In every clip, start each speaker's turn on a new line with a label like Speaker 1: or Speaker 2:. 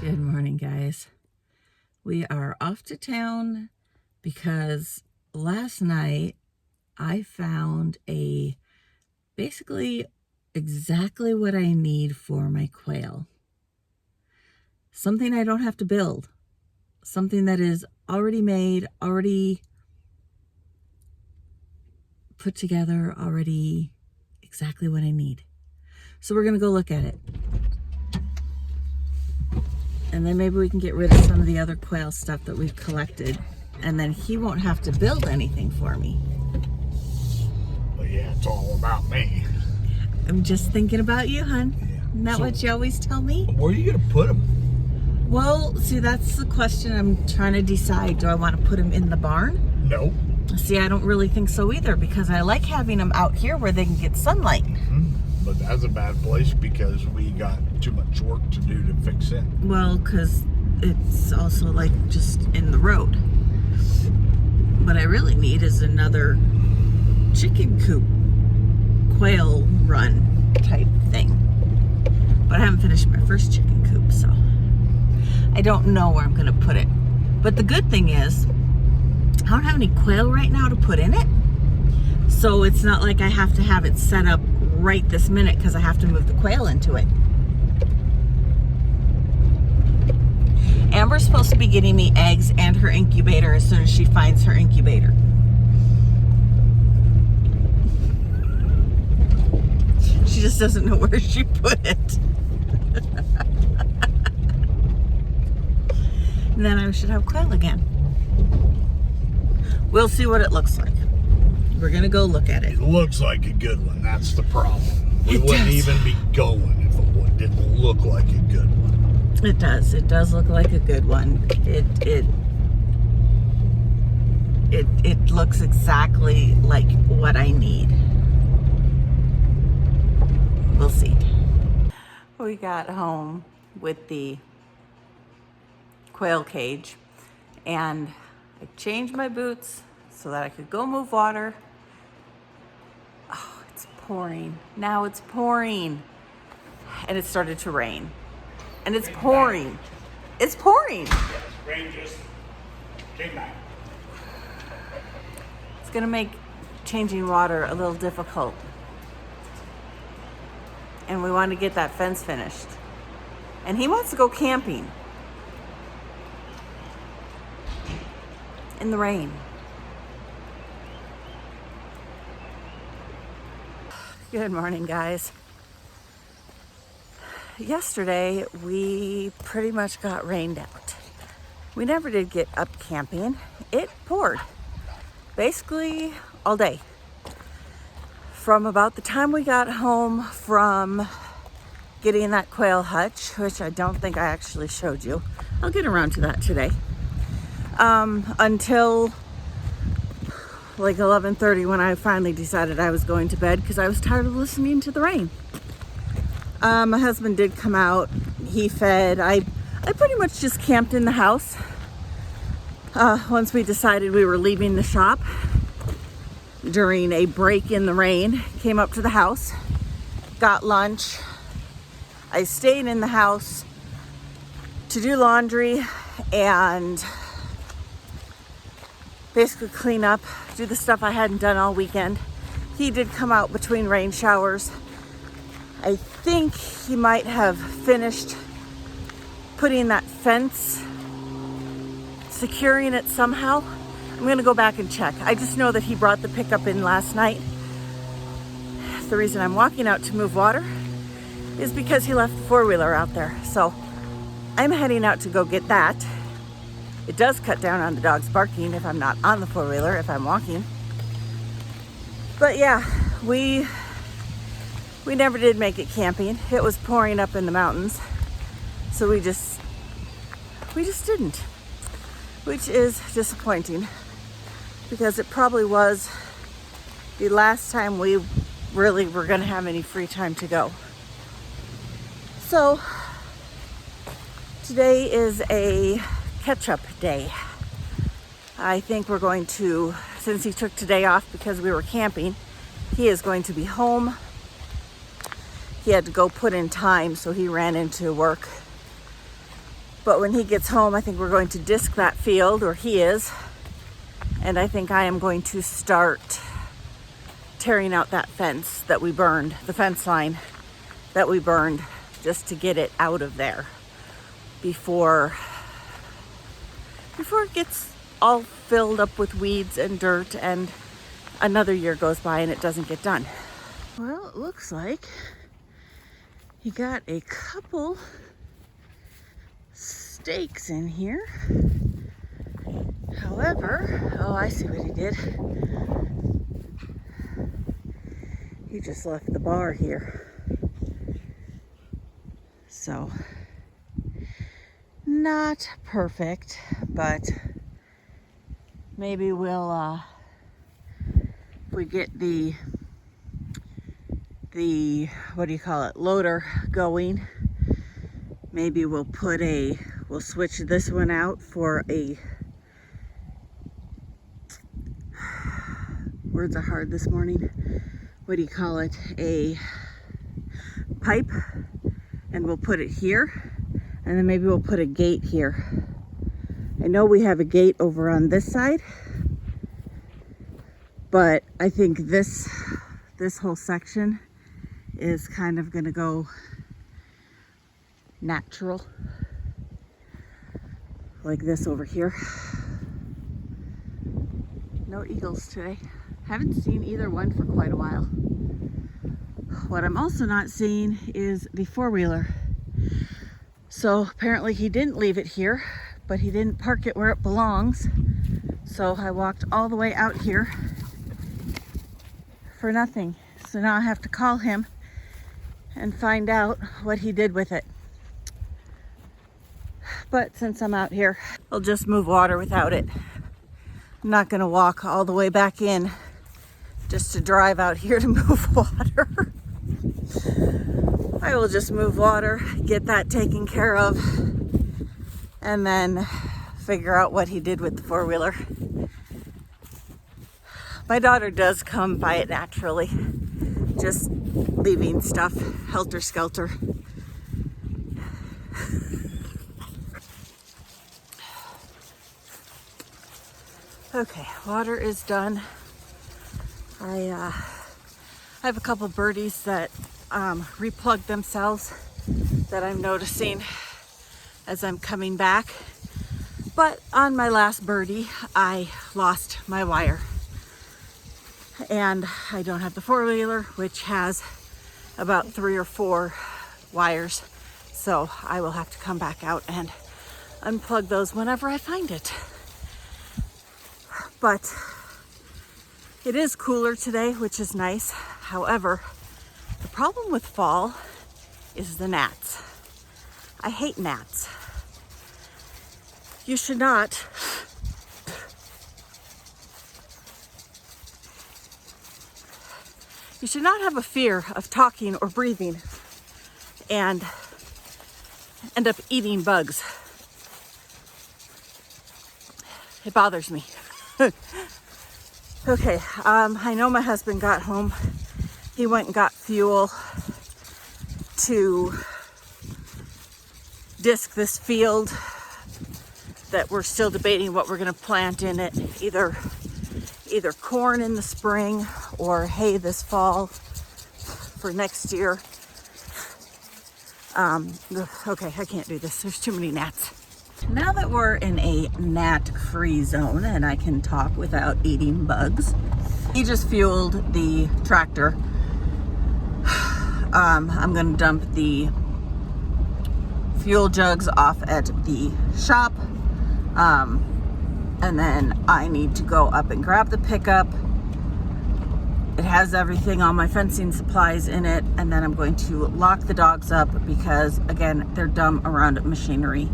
Speaker 1: Good morning, guys. We are off to town because last night I found basically exactly what I need for my quail. Something I don't have to build. Something that is already made, already put together, already exactly what I need. So we're going to go look at it. And then maybe we can get rid of some of the other quail stuff that we've collected. And then he won't have to build anything for me.
Speaker 2: But yeah, it's all about me.
Speaker 1: I'm just thinking about you, hon.
Speaker 2: Yeah.
Speaker 1: Isn't that what you always tell me?
Speaker 2: Where are you going to put them?
Speaker 1: Well, see, that's the question I'm trying to decide. Do I want to put them in the barn?
Speaker 2: No.
Speaker 1: See, I don't really think so either, because I like having them out here where they can get sunlight.
Speaker 2: But that's a bad place because we got too much work to do to fix it.
Speaker 1: Well, because it's also like just in the road. What I really need is another chicken coop, quail run type thing. But I haven't finished my first chicken coop, so I don't know where I'm going to put it. But the good thing is, I don't have any quail right now to put in it. So it's not like I have to have it set up right this minute because I have to move the quail into it. Amber's supposed to be getting me eggs and her incubator as soon as she finds her incubator. She just doesn't know where she put it. And then I should have quail again. We'll see what it looks like. We're gonna go look at it.
Speaker 2: It looks like a good one. That's the problem. We wouldn't even be going if it didn't look like a good one.
Speaker 1: It does. It does look like a good one. It looks exactly like what I need. We'll see. We got home with the quail cage, and I changed my boots so that I could go move water. Oh, it's pouring. Now it's pouring. And it started to rain. And it's pouring. It's pouring.
Speaker 2: Rain just came back.
Speaker 1: It's gonna make changing water a little difficult. And we want to get that fence finished. And he wants to go camping in the rain. Good morning, guys. Yesterday, we pretty much got rained out. We never did get up camping. It poured basically all day. From about the time we got home from getting that quail hutch, which I don't think I actually showed you. I'll get around to that today. Until like 11:30 when I finally decided I was going to bed because I was tired of listening to the rain. My husband did come out. He fed. I pretty much just camped in the house. Once we decided we were leaving the shop during a break in the rain, came up to the house, got lunch. I stayed in the house to do laundry and basically clean up, do the stuff I hadn't done all weekend. He did come out between rain showers. I think he might have finished putting that fence, securing it somehow. I'm gonna go back and check. I just know that he brought the pickup in last night. The reason I'm walking out to move water is because he left the four-wheeler out there. So I'm heading out to go get that. It does cut down on the dogs barking if I'm not on the four-wheeler, if I'm walking. But yeah, we never did make it camping. It was pouring up in the mountains. So we just didn't, which is disappointing because it probably was the last time we really were gonna have any free time to go. So today is a catch-up day. I think we're going to, since he took today off because we were camping, he is going to be home. He had to go put in time, so he ran into work But when he gets home, I think we're going to disc that field, or he is. And I think I am going to start tearing out that fence that we burned, the fence line that we burned, just to get it out of there before it gets all filled up with weeds and dirt and another year goes by and it doesn't get done. Well, it looks like he got a couple stakes in here. However, oh, I see what he did. He just left the bar here. So, not perfect, but maybe we'll, if we get the what do you call it, loader going, maybe we'll switch this one out for a, words are hard this morning, what do you call it, a pipe, and we'll put it here, and then maybe we'll put a gate here. I know we have a gate over on this side, but I think this whole section is kind of gonna go natural, like this over here. No eagles today. Haven't seen either one for quite a while. What I'm also not seeing is the four-wheeler. So apparently he didn't leave it here, but he didn't park it where it belongs. So I walked all the way out here for nothing. So now I have to call him and find out what he did with it. But since I'm out here, I'll just move water without it. I'm not gonna walk all the way back in just to drive out here to move water. I will just move water, get that taken care of, and then figure out what he did with the four-wheeler. My daughter does come by it naturally, just leaving stuff helter-skelter. Okay, water is done. I have a couple birdies that replugged themselves that I'm noticing as I'm coming back. But on my last birdie, I lost my wire. And I don't have the four-wheeler, which has about 3 or 4 wires. So I will have to come back out and unplug those whenever I find it. But it is cooler today, which is nice. However, the problem with fall is the gnats. I hate gnats. You should not have a fear of talking or breathing and end up eating bugs. It bothers me. Okay, I know my husband got home. He went and got fuel to disc this field that we're still debating what we're gonna plant in it. Either corn in the spring or hay this fall for next year. Okay, I can't do this. There's too many gnats. Now that we're in a gnat-free zone and I can talk without eating bugs, he just fueled the tractor. I'm gonna dump the fuel jugs off at the shop, and then I need to go up and grab the pickup. It has everything, all my fencing supplies in it, and then I'm going to lock the dogs up because, again, they're dumb around machinery.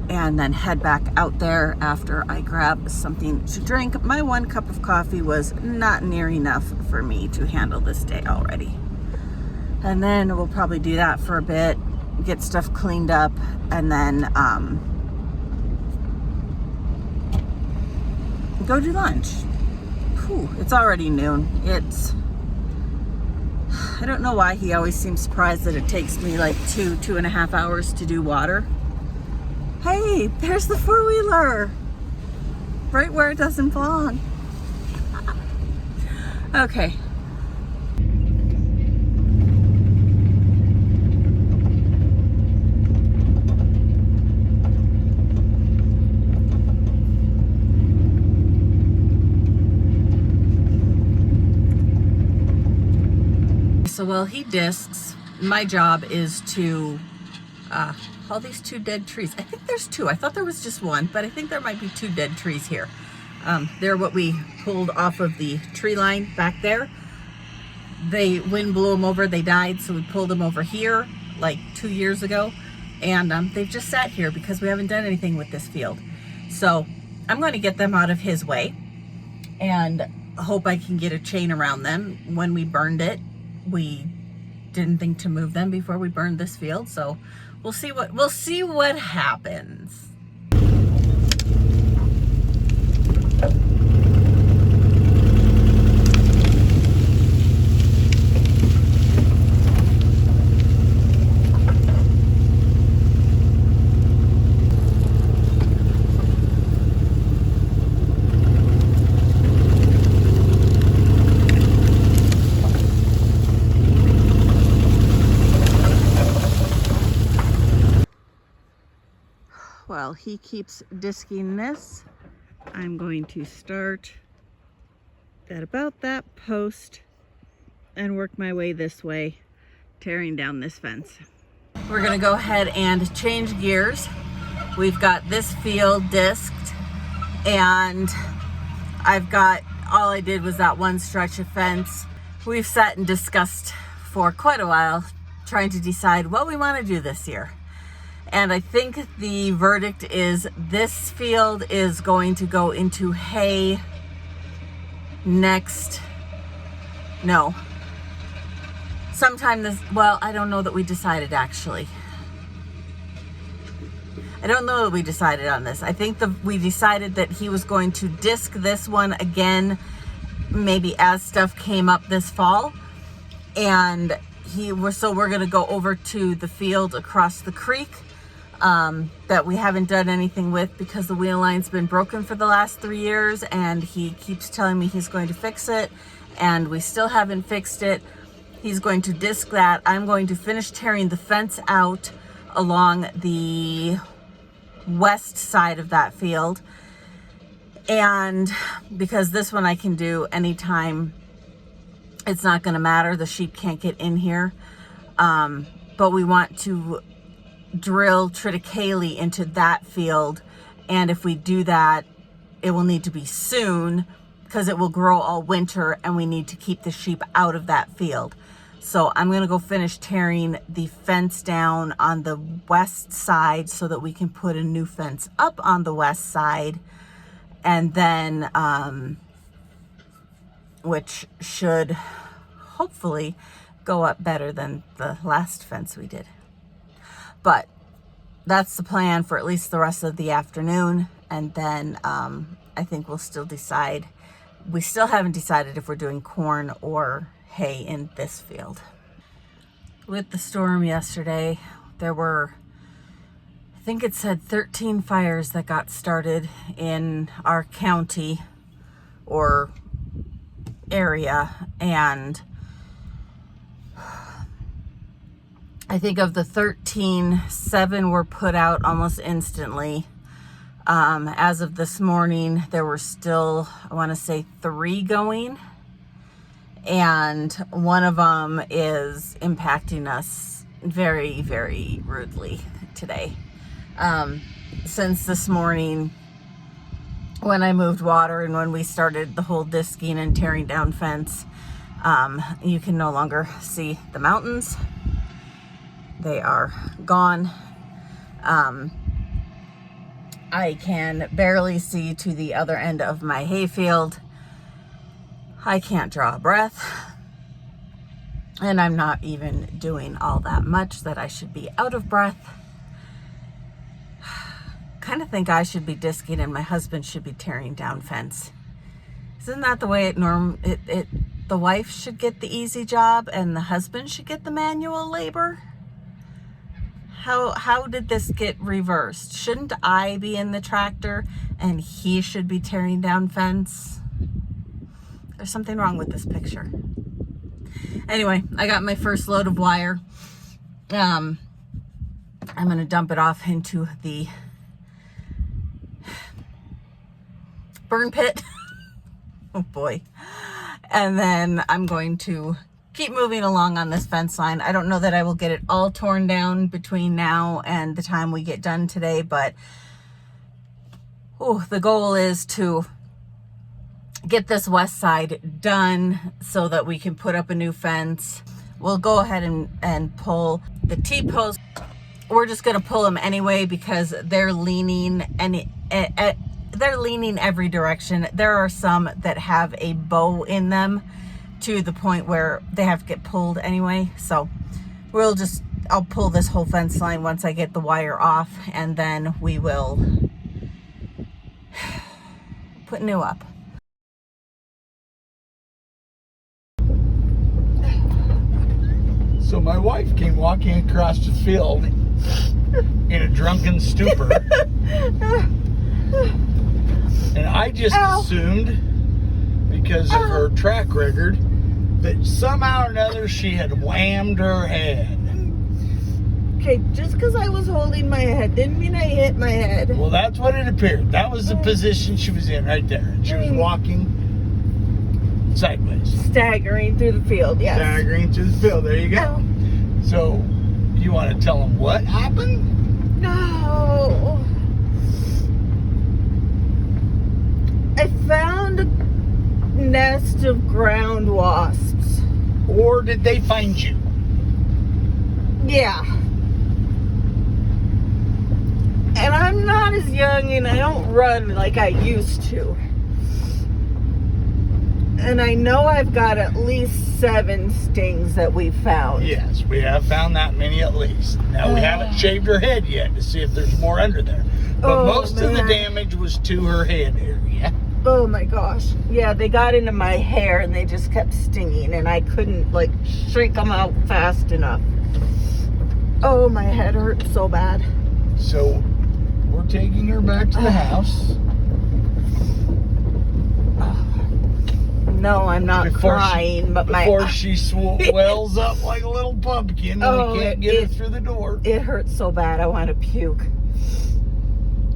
Speaker 1: And then head back out there after I grab something to drink. My 1 cup of coffee was not near enough for me to handle this day already. And then we'll probably do that for a bit, get stuff cleaned up, and then go do lunch. Whew, it's already noon. I don't know why he always seems surprised that it takes me like 2.5 hours to do water. Hey, there's the four-wheeler. Right where it doesn't belong. Okay. So while he discs, my job is to all these two dead trees. I think there's two. I thought there was just one, but I think there might be two dead trees here. They're what we pulled off of the tree line back there. Wind blew them over, they died, so we pulled them over here like 2 years ago. And they've just sat here because we haven't done anything with this field. So I'm going to get them out of his way and hope I can get a chain around them. When we burned it, we didn't think to move them before we burned this field, so we'll see what happens. While he keeps disking this, I'm going to start at about that post and work my way this way, tearing down this fence. We're gonna go ahead and change gears. We've got this field disked, and all I did was that one stretch of fence. We've sat and discussed for quite a while, trying to decide what we want to do this year. And I think the verdict is this field is going to go into hay sometime I don't know that we decided actually. I don't know that we decided on this. I think we decided that he was going to disc this one again, maybe as stuff came up this fall. And we're gonna go over to the field across the creek that we haven't done anything with because the wheel line's been broken for the last 3 years, and he keeps telling me he's going to fix it, and we still haven't fixed it. He's going to disc that. I'm going to finish tearing the fence out along the west side of that field, and because this one I can do anytime, it's not going to matter, the sheep can't get in here, but we want to drill triticale into that field, and if we do that, it will need to be soon because it will grow all winter and we need to keep the sheep out of that field. So I'm going to go finish tearing the fence down on the west side so that we can put a new fence up on the west side, and then which should hopefully go up better than the last fence we did. But that's the plan for at least the rest of the afternoon. And then I think we'll still decide. We still haven't decided if we're doing corn or hay in this field. With the storm yesterday, there were, I think it said 13 fires that got started in our county or area. And I think of the 13, 7 were put out almost instantly. As of this morning, there were still, I want to say 3 going. And one of them is impacting us very, very rudely today. Since this morning, when I moved water and when we started the whole disking and tearing down fence, you can no longer see the mountains. They are gone. I can barely see to the other end of my hayfield. I can't draw a breath. And I'm not even doing all that much that I should be out of breath. Kind of think I should be disking and my husband should be tearing down fence. Isn't that the way the wife should get the easy job and the husband should get the manual labor? How did this get reversed? Shouldn't I be in the tractor and he should be tearing down fence? There's something wrong with this picture. Anyway, I got my first load of wire. I'm gonna dump it off into the burn pit. Oh boy. And then I'm going to keep moving along on this fence line. I don't know that I will get it all torn down between now and the time we get done today, but the goal is to get this west side done so that we can put up a new fence. We'll go ahead and pull the T-posts. We're just going to pull them anyway because they're leaning they're leaning every direction. There are some that have a bow in them to the point where they have to get pulled anyway. So I'll pull this whole fence line once I get the wire off, and then we will put new up.
Speaker 2: So my wife came walking across the field in a drunken stupor. And I just assumed, because of her track record, that somehow or another she had whammed her head.
Speaker 1: Okay, just because I was holding my head didn't mean I hit my head.
Speaker 2: Well, that's what it appeared. That was the position she was in right there. And she was walking sideways.
Speaker 1: Staggering through the field, yes.
Speaker 2: Staggering through the field. There you go.
Speaker 1: Oh.
Speaker 2: So, you want to tell them what happened?
Speaker 1: No. I found a nest of ground wasps.
Speaker 2: Or did they find you?
Speaker 1: Yeah. And I'm not as young and I don't run like I used to. And I know I've got at least 7 stings that we've found.
Speaker 2: Yes, we have found that many at least. Now, we haven't shaved her head yet to see if there's more under there. But most of the damage was to her head area.
Speaker 1: Oh my gosh. Yeah, they got into my hair and they just kept stinging and I couldn't shrink them out fast enough. Oh, my head hurt so bad.
Speaker 2: So, we're taking her back to the house.
Speaker 1: No, I'm not crying, but
Speaker 2: before she swells up like a little pumpkin and we can't get her through the door.
Speaker 1: It hurts so bad, I want to puke.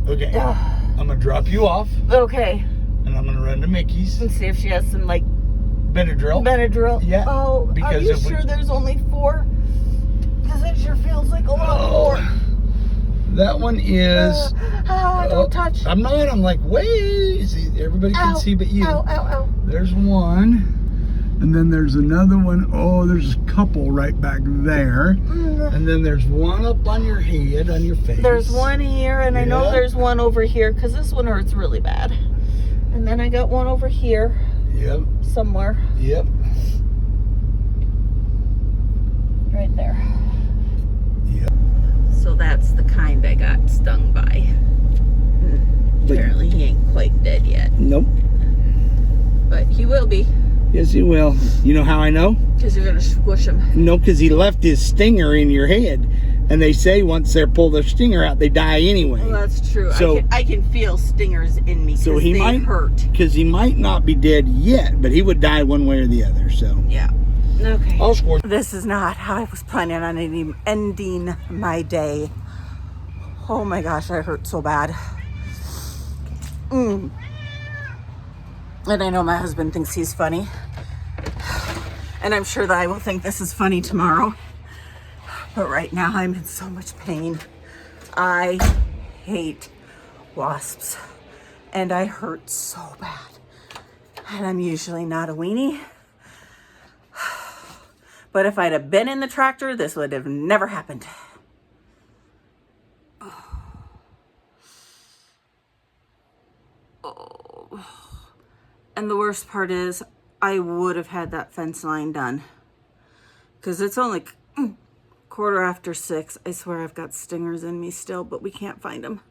Speaker 2: Okay, I'm going to drop you off.
Speaker 1: Okay.
Speaker 2: And I'm going to run to Mickey's.
Speaker 1: And see if she has some,
Speaker 2: Benadryl.
Speaker 1: Benadryl?
Speaker 2: Yeah.
Speaker 1: Oh, are you sure there's only 4? Because it sure feels like a lot more.
Speaker 2: That one is...
Speaker 1: don't touch.
Speaker 2: I'm not. I'm wait. See, everybody can see but you.
Speaker 1: Ow, ow, ow.
Speaker 2: There's one. And then there's another one. Oh, there's a couple right back there. And then there's one up on your head, on your face.
Speaker 1: There's one here, and I know there's one over here, because this one hurts really bad. And then I got one over here.
Speaker 2: Yep.
Speaker 1: Somewhere.
Speaker 2: Yep.
Speaker 1: Right there.
Speaker 2: Yep.
Speaker 1: So that's the kind I got stung by. Apparently he ain't quite dead yet.
Speaker 2: Nope.
Speaker 1: But he will be.
Speaker 2: Yes, he will. You know how I know?
Speaker 1: Because you're going to squish him.
Speaker 2: No, because he left his stinger in your head. And they say once they pull their stinger out, they die anyway.
Speaker 1: Well, that's true.
Speaker 2: So,
Speaker 1: I can feel stingers in me
Speaker 2: so
Speaker 1: they hurt.
Speaker 2: Because he might not be dead yet, but he would die one way or the other. So
Speaker 1: yeah. Okay.
Speaker 2: I'll score.
Speaker 1: This is not how I was planning on ending my day. Oh my gosh, I hurt so bad. And I know my husband thinks he's funny. And I'm sure that I will think this is funny tomorrow. But right now I'm in so much pain. I hate wasps. And I hurt so bad. And I'm usually not a weenie. But if I'd have been in the tractor, this would have never happened. And the worst part is, I would have had that fence line done. Because it's only 6:15. I swear I've got stingers in me still, but we can't find them.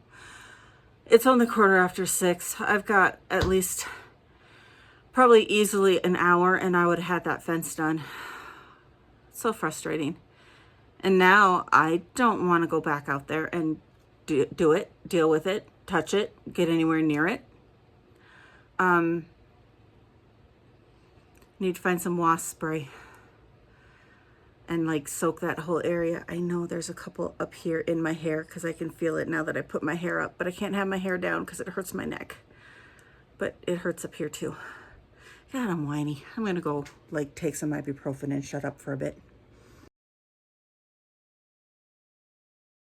Speaker 1: It's only 6:15. I've got at least, probably easily an hour, and I would have had that fence done. So frustrating. And now I don't want to go back out there and do it, deal with it, touch it, get anywhere near it. Need to find some wasp spray and like soak that whole area. I know there's a couple up here in my hair because I can feel it now that I put my hair up, but I can't have my hair down because it hurts my neck. But it hurts up here too. God, I'm whiny. I'm gonna go like take some ibuprofen and shut up for a bit.